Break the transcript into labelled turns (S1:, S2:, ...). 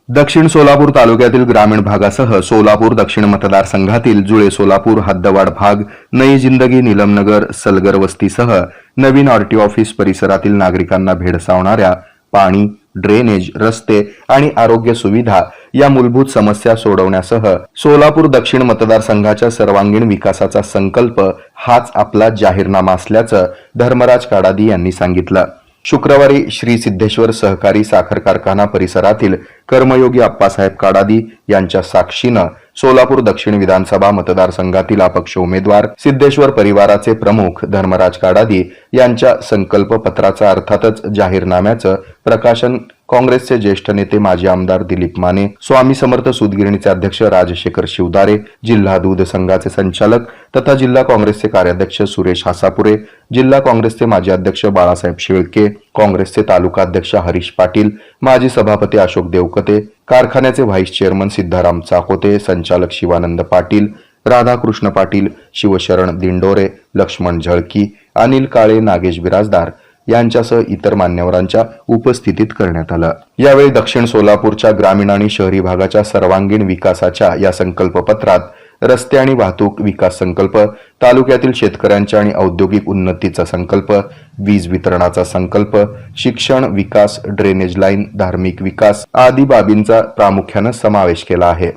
S1: दक्षिण सोलापूर तालुक्यातील ग्रामीण भागासह सोलापूर दक्षिण मतदारसंघातील जुळे सोलापूर, हद्दवाड भाग, नई जिंदगी, नीलमनगर, सलगर वस्तीसह नवीन आरटी ऑफिस परिसरातील नागरिकांना भेडसावणाऱ्या पाणी, ड्रेनेज, रस्ते आणि आरोग्य सुविधा या मूलभूत समस्या सोडवण्यासह सोलापूर दक्षिण मतदारसंघाच्या सर्वांगीण विकासाचा संकल्प हाच आपला जाहीरनामा असल्याचं धर्मराज काडादी यांनी सांगितलं। शुक्रवारी श्री सिद्धेश्वर सहकारी साखर कारखाना परिसरातील कर्मयोगी आप्पासाहेब काडादी यांच्या साक्षीनं सोलापूर दक्षिण विधानसभा मतदारसंघातील अपक्ष उमेदवार सिद्धेश्वर परिवाराचे प्रमुख धर्मराज काडादी यांच्या संकल्प पत्राचा अर्थातच जाहीरनाम्याचं प्रकाशन काँग्रेसचे ज्येष्ठ नेते माजी आमदार दिलीप माने, स्वामी समर्थ सूतगिरणीचे अध्यक्ष राजशेखर शिवदारे, जिल्हा दूध संघाचे संचालक तथा जिल्हा काँग्रेसचे कार्याध्यक्ष सुरेश हासापुरे, जिल्हा काँग्रेसचे माजी अध्यक्ष बाळासाहेब शेळके, काँग्रेसचे तालुका अध्यक्ष हरीश पाटील, माजी सभापती अशोक देवकते, कारखान्याचे व्हाईस चेअरमन सिद्धाराम चाकोते, संचालक शिवानंद पाटील, राधाकृष्ण पाटील, शिवशरण दिंडोरे, लक्ष्मण झळकी, अनिल काळे, नागेश बिराजदार यांच्यासह इतर मान्यवरांच्या उपस्थितीत करण्यात आलं। यावेळी दक्षिण सोलापूरच्या ग्रामीण आणि शहरी भागाच्या सर्वांगीण विकासाच्या या संकल्पपत्रात रस्ते आणि वाहतूक विकास संकल्प, तालुक्यातील शेतकऱ्यांच्या आणि औद्योगिक उन्नतीचा संकल्प, वीज वितरणाचा संकल्प, शिक्षण विकास, ड्रेनेज लाईन, धार्मिक विकास आदी बाबींचा प्रामुख्याने समावेश केला आहे।